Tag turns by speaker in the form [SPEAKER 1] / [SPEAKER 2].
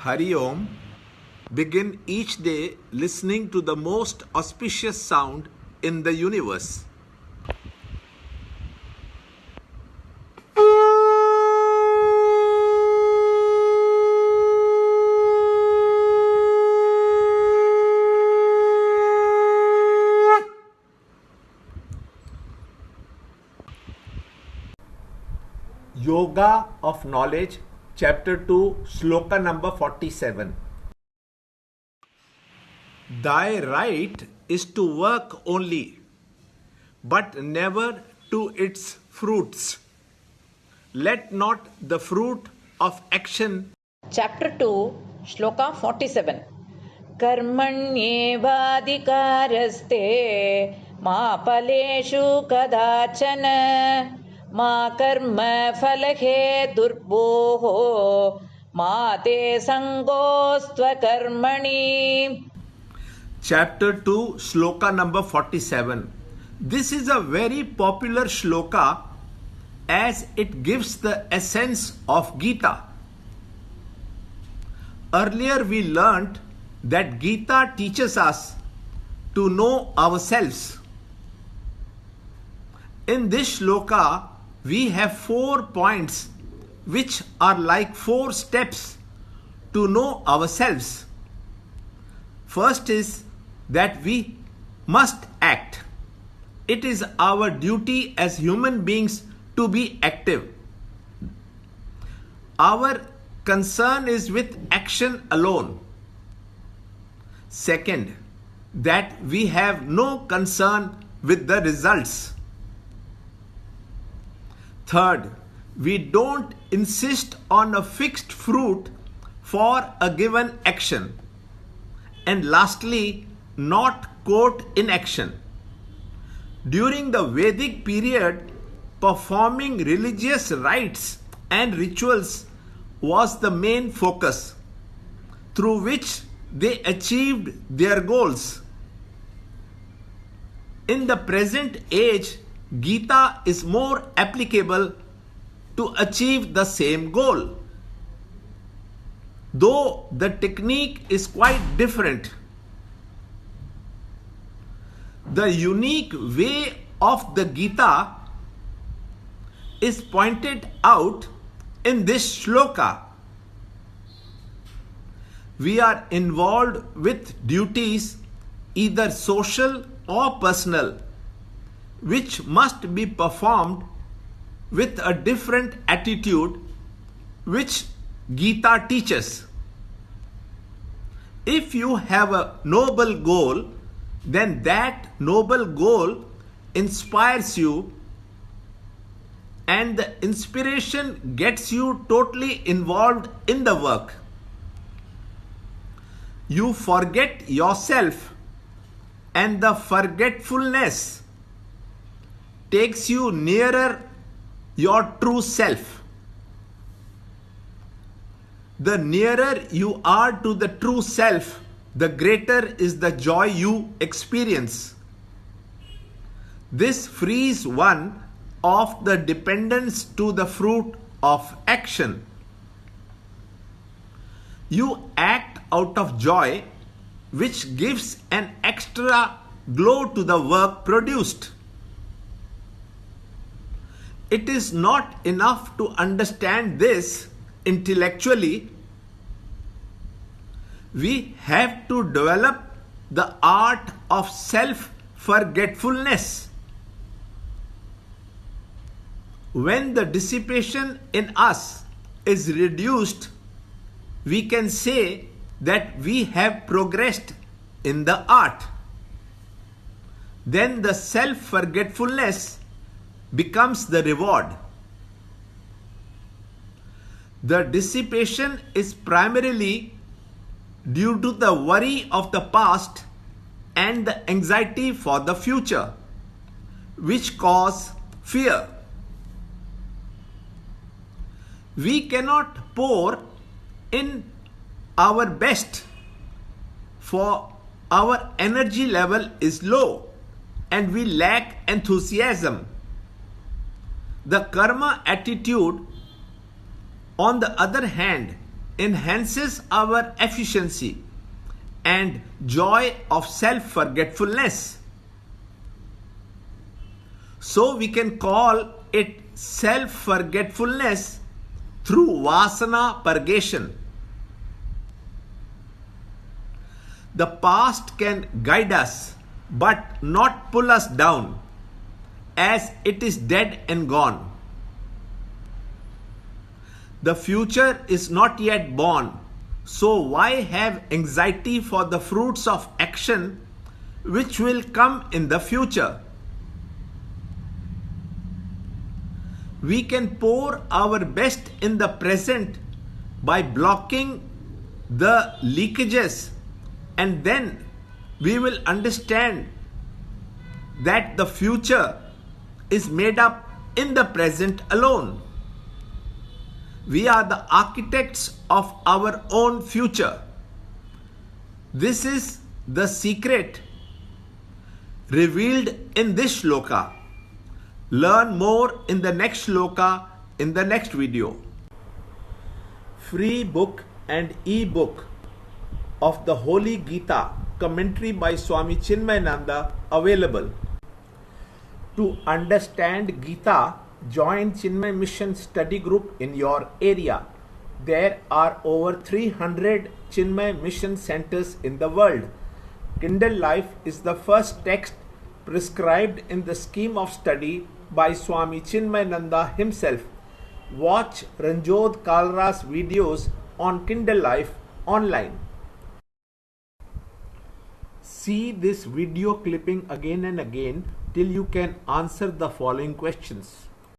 [SPEAKER 1] Hari Om. Begin each day listening to the most auspicious sound in the universe. Yoga of Knowledge, Chapter 2, Shloka number 47. Thy right is to work only, but never to its fruits. Let not the fruit of action.
[SPEAKER 2] Chapter 2, Shloka 47. Karmanyevadhikaraste ma paleshu kadachana ma karma phalahe durboho ma te sangostva karmani.
[SPEAKER 1] Chapter 2, Shloka number 47. This is a very popular shloka as it gives the essence of Gita. Earlier we learnt that Gita teaches us to know ourselves. In this shloka, we have 4 points which are like 4 steps to know ourselves. First is that we must act. It is our duty as human beings to be active. Our concern is with action alone. Second, that we have no concern with the results. Third, we don't insist on a fixed fruit for a given action. And lastly, not quote inaction. During the Vedic period, performing religious rites and rituals was the main focus, through which they achieved their goals. In the present age, Gita is more applicable to achieve the same goal, though the technique is quite different. The unique way of the Gita is pointed out in this shloka. We are involved with duties, either social or personal, which must be performed with a different attitude, which Gita teaches. If you have a noble goal, then that noble goal inspires you, and the inspiration gets you totally involved in the work. You forget yourself, and the forgetfulness takes you nearer your true self. The nearer you are to the true self, the greater is the joy you experience. This frees one of the dependence to the fruit of action. You act out of joy, which gives an extra glow to the work produced. It is not enough to understand this intellectually. We have to develop the art of self-forgetfulness. When the dissipation in us is reduced, we can say that we have progressed in the art. Then the self-forgetfulness becomes the reward. The dissipation is primarily due to the worry of the past and the anxiety for the future, which cause fear. We cannot pour in our best, for our energy level is low and we lack enthusiasm. The karma attitude, on the other hand, enhances our efficiency and joy of self-forgetfulness. So we can call it self-forgetfulness through vasana purgation. The past can guide us but not pull us down, as it is dead and gone. The future is not yet born, so why have anxiety for the fruits of action which will come in the future? We can pour our best in the present by blocking the leakages, and then we will understand that the future is made up in the present alone. We are the architects of our own future. This is the secret revealed in this shloka. Learn more in the next shloka in the next video. Free book and e-book of the Holy Gita, commentary by Swami Chinmayananda, available. To understand Gita, join Chinmay Mission study group in your area. There are over 300 Chinmay Mission centers in the world. Kindle Life is the first text prescribed in the scheme of study by Swami Chinmayananda himself. Watch Ranjod Kalra's videos on Kindle Life online. See this video clipping again and again till you can answer the following questions.